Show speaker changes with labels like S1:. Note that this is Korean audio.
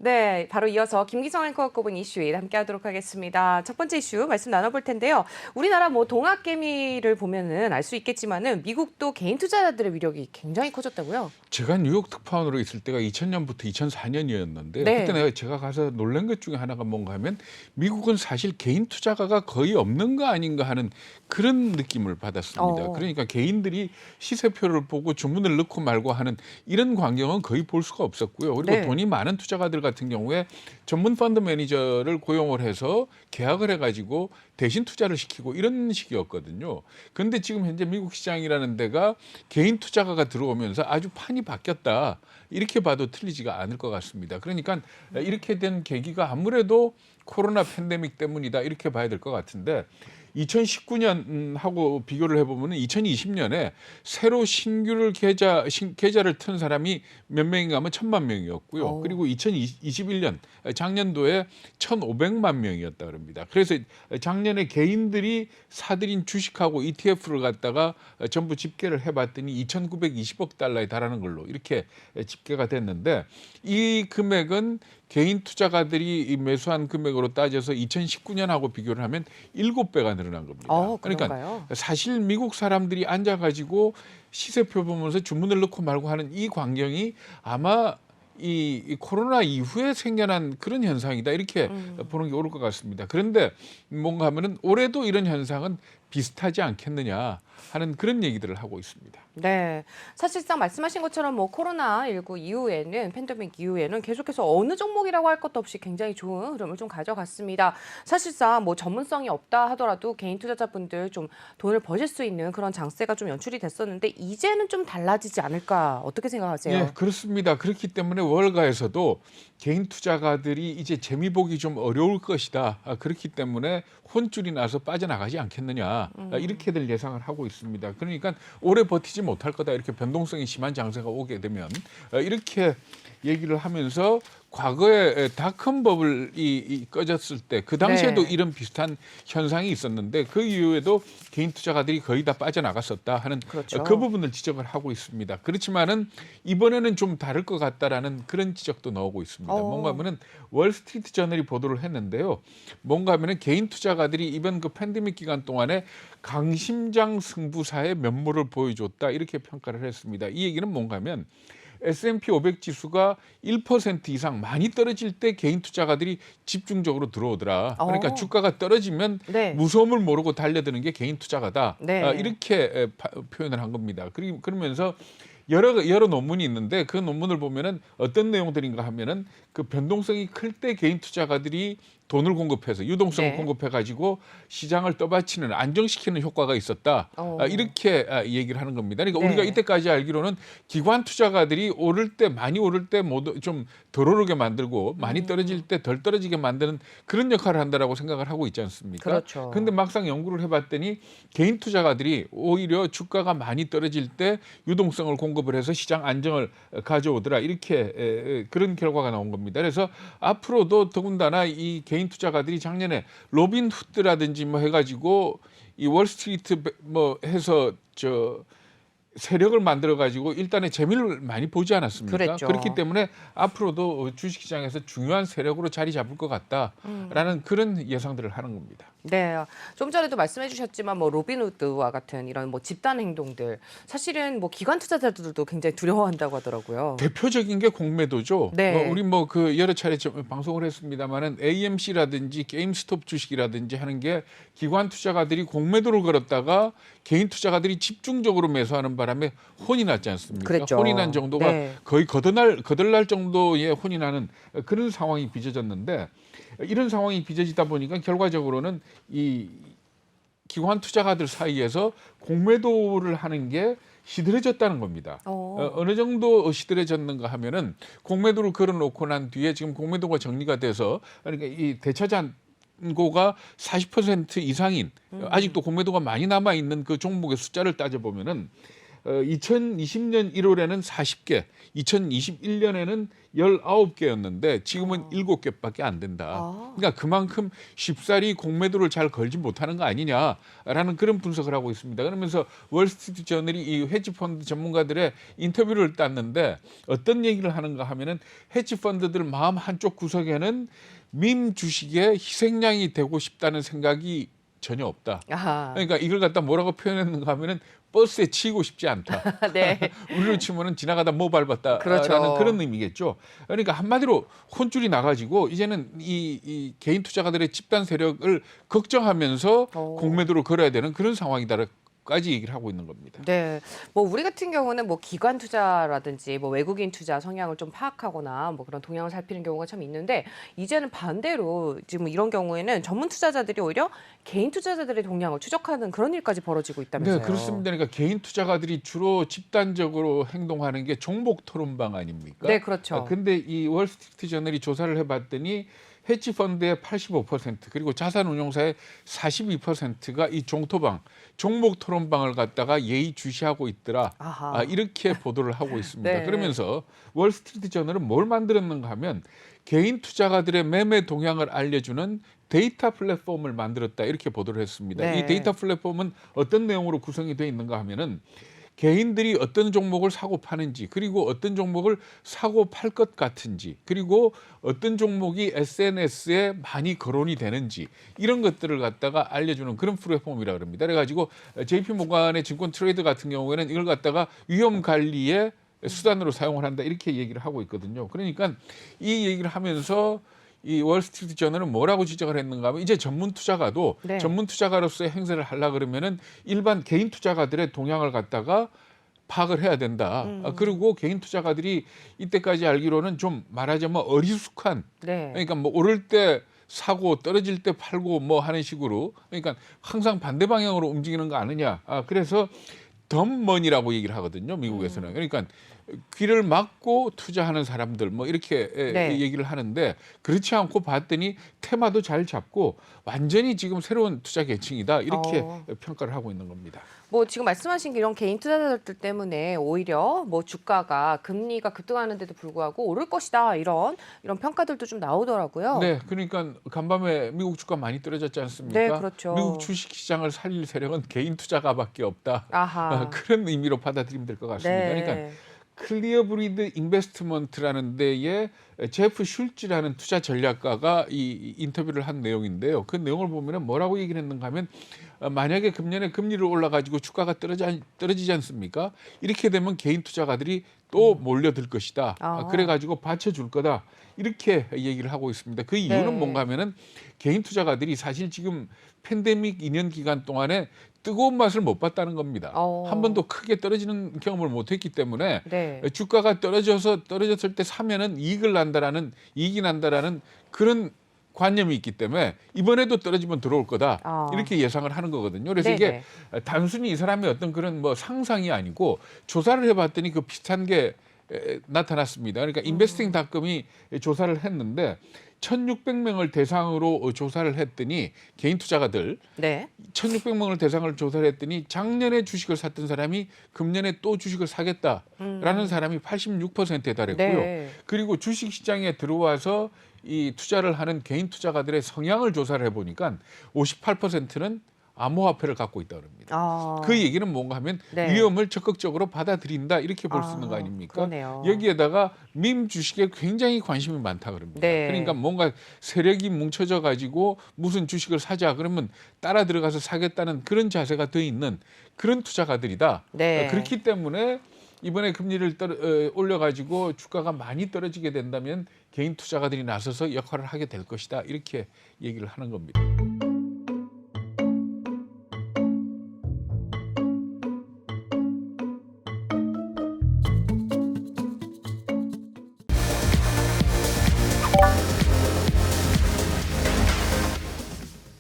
S1: 네, 바로 이어서 김기성 앵커가 꼽은 이슈 함께하도록 하겠습니다. 첫 번째 이슈 말씀 나눠볼 텐데요. 우리나라 뭐 동학개미를 보면은 알 수 있겠지만은 미국도 개인 투자자들의 위력이 굉장히 커졌다고요?
S2: 제가 뉴욕 특파원으로 있을 때가 2000년부터 2004년이었는데요. 그때
S1: 네.
S2: 제가 가서 놀란 것 중에 하나가 뭔가 하면 미국은 사실 개인 투자가가 거의 없는 거 아닌가 하는 그런 느낌을 받았습니다.
S1: 어,
S2: 그러니까 개인들이 시세표를 보고 주문을 넣고 말고 하는 이런 광경은 거의 볼 수가 없었고요. 그리고
S1: 네.
S2: 돈이 많은 투자가들 같은 경우에 전문 펀드 매니저를 고용을 해서 계약을 해가지고 대신 투자를 시키고 이런 식이었거든요. 그런데 지금 현재 미국 시장이라는 데가 개인 투자가가 들어오면서 아주 판이 바뀌었다. 이렇게 봐도 틀리지가 않을 것 같습니다. 그러니까 이렇게 된 계기가 아무래도 코로나 팬데믹 때문이다. 이렇게 봐야 될 것 같은데 2019년하고 비교를 해보면 2020년에 새로 신규를 계좌를 튼 사람이 몇 명인가 하면 1000만 명이었고요.
S1: 어,
S2: 그리고 2021년 작년도에 1,500만 명이었다 그럽니다. 그래서 작년에 개인들이 사들인 주식하고 ETF를 갖다가 전부 집계를 해봤더니 2,920억 달러에 달하는 걸로 이렇게 집계가 됐는데 이 금액은 개인 투자가들이 매수한 금액으로 따져서 2019년하고 비교를 하면 7배가 늘어난 겁니다. 그러니까
S1: 그런가요?
S2: 사실 미국 사람들이 앉아가지고 시세표 보면서 주문을 넣고 말고 하는 이 광경이 아마 이 코로나 이후에 생겨난 그런 현상이다 이렇게 보는 게 옳을 것 같습니다. 그런데 뭔가 하면은 올해도 이런 현상은 비슷하지 않겠느냐 하는 그런 얘기들을 하고 있습니다.
S1: 네, 사실상 말씀하신 것처럼 뭐 코로나19 이후에는 팬데믹 이후에는 계속해서 어느 종목이라고 할 것도 없이 굉장히 좋은 흐름을 좀 가져갔습니다. 사실상 뭐 전문성이 없다 하더라도 개인 투자자분들 좀 돈을 버실 수 있는 그런 장세가 좀 연출이 됐었는데 이제는 좀 달라지지 않을까 어떻게 생각하세요?
S2: 예, 그렇습니다. 그렇기 때문에 월가에서도 개인 투자가들이 이제 재미 보기 좀 어려울 것이다. 그렇기 때문에 혼줄이 나서 빠져나가지 않겠느냐. 이렇게들 예상을 하고 있습니다. 그러니까 오래 버티지 못할 거다. 이렇게 변동성이 심한 장세가 오게 되면 이렇게 얘기를 하면서 과거에 닷컴 버블이 꺼졌을 때 그 당시에도
S1: 네,
S2: 이런 비슷한 현상이 있었는데 그 이후에도 개인 투자가들이 거의 다 빠져나갔었다 하는 그
S1: 그렇죠.
S2: 부분을 지적을 하고 있습니다. 그렇지만은 이번에는 좀 다를 것 같다라는 그런 지적도 나오고 있습니다. 뭔가
S1: 어,
S2: 하면은 월스트리트 저널이 보도를 했는데요. 뭔가 하면은 개인 투자가들이 이번 그 팬데믹 기간 동안에 강심장 승부사의 면모를 보여줬다 이렇게 평가를 했습니다. 이 얘기는 뭔가 하면 S&P 500 지수가 1% 이상 많이 떨어질 때 개인 투자가들이 집중적으로 들어오더라. 그러니까
S1: 어,
S2: 주가가 떨어지면
S1: 네,
S2: 무서움을 모르고 달려드는 게 개인 투자가다.
S1: 네.
S2: 이렇게 표현을 한 겁니다. 그러면서 여러 논문이 있는데 그 논문을 보면은 어떤 내용들인가 하면은 그 변동성이 클 때 개인 투자가들이 돈을 공급해서 유동성을
S1: 네.
S2: 공급해 가지고 시장을 떠받치는 안정시키는 효과가 있었다.
S1: 어,
S2: 이렇게 얘기를 하는 겁니다. 그러니까 우리가
S1: 네.
S2: 이때까지 알기로는 기관 투자가들이 오를 때 많이 오를 때 모두 좀 덜 오르게 만들고 많이 떨어질 때 덜 떨어지게 만드는 그런 역할을 한다라고 생각을 하고 있지 않습니까? 그런데
S1: 그렇죠.
S2: 막상 연구를 해봤더니 개인 투자가들이 오히려 주가가 많이 떨어질 때 유동성을 공급을 해서 시장 안정을 가져오더라 이렇게 그런 결과가 나온 겁니다. 그래서 앞으로도 더군다나 이 개인 투자가들이 작년에 로빈 후드라든지 뭐 해가지고 이 월스트리트 뭐 해서 저 세력을 만들어 가지고 일단의 재미를 많이 보지 않았습니까? 그렇기
S1: 그랬죠.
S2: 때문에 앞으로도 주식시장에서 중요한 세력으로 자리 잡을 것 같다라는 그런 예상들을 하는 겁니다.
S1: 네. 좀 전에도 말씀해 주셨지만 뭐 로빈후드와 같은 이런 뭐 집단 행동들 사실은 뭐 기관 투자자들도 굉장히 두려워한다고 하더라고요.
S2: 대표적인 게 공매도죠.
S1: 네.
S2: 우리 뭐 그 여러 차례 방송을 했습니다마는 AMC라든지 게임스톱 주식이라든지 하는 게 기관 투자가들이 공매도를 걸었다가 개인 투자가들이 집중적으로 매수하는 바람에 혼이 났지 않습니까? 혼이 난
S1: 그랬죠.
S2: 정도가
S1: 네.
S2: 거의 거덜날 정도의 혼이 나는 그런 상황이 빚어졌는데 이런 상황이 빚어지다 보니까 결과적으로는 이 기관 투자가들 사이에서 공매도를 하는 게 시들해졌다는 겁니다.
S1: 어.
S2: 어느 정도 시들해졌는가 하면은 공매도를 걸어놓고 난 뒤에 지금 공매도가 정리가 돼서 그러니까 이 대차잔고가 40% 이상인 아직도 공매도가 많이 남아 있는 그 종목의 숫자를 따져 보면은 2020년 1월에는 40개, 2021년에는 19개였는데 지금은 7개밖에 안 된다. 그러니까 그만큼 쉽사리 공매도를 잘 걸지 못하는 거 아니냐라는 그런 분석을 하고 있습니다. 그러면서 월스트리트 저널이 이 헤지펀드 전문가들의 인터뷰를 땄는데 어떤 얘기를 하는가 하면은 헤지펀드들 마음 한쪽 구석에는 밈 주식의 희생양이 되고 싶다는 생각이 전혀 없다.
S1: 아하.
S2: 그러니까 이걸 갖다 뭐라고 표현했는가 하면은 버스에 치이고 싶지 않다.
S1: 네.
S2: 우리로 치면은 지나가다 뭐 밟았다라는
S1: 그렇죠.
S2: 그런 의미겠죠. 그러니까 한마디로 혼줄이 나가지고 이제는 이 개인 투자가들의 집단 세력을 걱정하면서 공매도를 걸어야 되는 그런 상황이다까지 얘기를 하고 있는 겁니다.
S1: 네. 뭐 우리 같은 경우는 뭐 기관 투자라든지 뭐 외국인 투자 성향을 좀 파악하거나 뭐 그런 동향을 살피는 경우가 참 있는데 이제는 반대로 지금 이런 경우에는 전문 투자자들이 오히려 개인 투자자들의 동향을 추적하는 그런 일까지 벌어지고 있다면서요.
S2: 네, 그렇습니다. 그러니까 개인 투자가들이 주로 집단적으로 행동하는 게 종목 토론방 아닙니까?
S1: 네, 그렇죠.
S2: 근데 이 월스트리트 저널이 조사를 해봤더니 헤지 펀드의 85% 그리고 자산운용사의 42%가 이 종토방, 종목 토론방을 갖다가 예의주시하고 있더라.
S1: 아하.
S2: 이렇게 보도를 하고 있습니다.
S1: 네.
S2: 그러면서 월스트리트 저널은 뭘 만들었는가 하면 개인 투자가들의 매매 동향을 알려주는 데이터 플랫폼을 만들었다 이렇게 보도를 했습니다.
S1: 네.
S2: 이 데이터 플랫폼은 어떤 내용으로 구성이 되어 있는가 하면은 개인들이 어떤 종목을 사고 파는지 그리고 어떤 종목을 사고 팔 것 같은지 그리고 어떤 종목이 SNS에 많이 거론이 되는지 이런 것들을 갖다가 알려주는 그런 플랫폼이라 그럽니다. 그래가지고 JP 모간의 증권 트레이드 같은 경우에는 이걸 갖다가 위험 관리에 수단으로 사용을 한다 이렇게 얘기를 하고 있거든요. 그러니까 이 얘기를 하면서 이 월스트리트 저널은 뭐라고 지적을 했는가 하면 이제 전문 투자가도
S1: 네.
S2: 전문 투자가로서의 행세를 하려 그러면은 일반 개인 투자가들의 동향을 갖다가 파악을 해야 된다. 그리고 개인 투자가들이 이때까지 알기로는 좀 말하자면 어리숙한
S1: 네.
S2: 그러니까 뭐 오를 때 사고 떨어질 때 팔고 뭐 하는 식으로 그러니까 항상 반대 방향으로 움직이는 거 아니냐. 그래서 덤머니라고 얘기를 하거든요. 미국에서는. 그러니까 귀를 막고 투자하는 사람들 뭐 이렇게
S1: 네.
S2: 얘기를 하는데 그렇지 않고 봤더니 테마도 잘 잡고 완전히 지금 새로운 투자 계층이다 이렇게 평가를 하고 있는 겁니다.
S1: 뭐 지금 말씀하신 이런 개인 투자자들 때문에 오히려 뭐 주가가 금리가 급등하는데도 불구하고 오를 것이다 이런 평가들도 좀 나오더라고요.
S2: 네, 그러니까 간밤에 미국 주가 많이 떨어졌지 않습니까?
S1: 네, 그렇죠.
S2: 미국 주식 시장을 살릴 세력은 개인 투자가밖에 없다.
S1: 아하.
S2: 그런 의미로 받아들이면 될 것 같습니다.
S1: 네.
S2: 그러니까 클리어브리드 인베스트먼트라는 데에 제프 슐츠라는 투자 전략가가 이 인터뷰를 한 내용인데요. 그 내용을 보면은 뭐라고 얘기를 했는가 하면 만약에 금년에 금리를 올라가지고 주가가 떨어지지 않습니까? 이렇게 되면 개인 투자가들이 또 몰려들 것이다. 그래가지고 받쳐줄 거다. 이렇게 얘기를 하고 있습니다. 그 이유는
S1: 네.
S2: 뭔가 하면은 개인 투자가들이 사실 지금 팬데믹 2년 기간 동안에 뜨거운 맛을 못 봤다는 겁니다. 한 번도 크게 떨어지는 경험을 못 했기 때문에
S1: 네.
S2: 주가가 떨어졌을 때 사면은 이익이 난다라는 그런 관념이 있기 때문에 이번에도 떨어지면 들어올 거다. 이렇게 예상을 하는 거거든요. 그래서
S1: 네네.
S2: 이게 단순히 이 사람의 어떤 그런 뭐 상상이 아니고 조사를 해봤더니 그 비슷한 게 나타났습니다. 그러니까 인베스팅닷컴이 조사를 했는데 1,600명을 대상으로 조사를 했더니 개인 투자가들
S1: 네.
S2: 1,600명을 대상으로 조사를 했더니 작년에 주식을 샀던 사람이 금년에 또 주식을 사겠다라는 사람이 86%에 달했고요.
S1: 네.
S2: 그리고 주식 시장에 들어와서 이 투자를 하는 개인 투자가들의 성향을 조사를 해보니까 58%는 암호화폐를 갖고 있다 그럽니다. 그 얘기는 뭔가 하면
S1: 네.
S2: 위험을 적극적으로 받아들인다 이렇게 볼 수 있는 거 아닙니까?
S1: 그러네요.
S2: 여기에다가 밈 주식에 굉장히 관심이 많다 그럽니다.
S1: 네.
S2: 그러니까 뭔가 세력이 뭉쳐져 가지고 무슨 주식을 사자 그러면 따라 들어가서 사겠다는 그런 자세가 돼 있는 그런 투자가들이다.
S1: 네.
S2: 그렇기 때문에 이번에 금리를 올려가지고 주가가 많이 떨어지게 된다면 개인 투자가들이 나서서 역할을 하게 될 것이다. 이렇게 얘기를 하는 겁니다.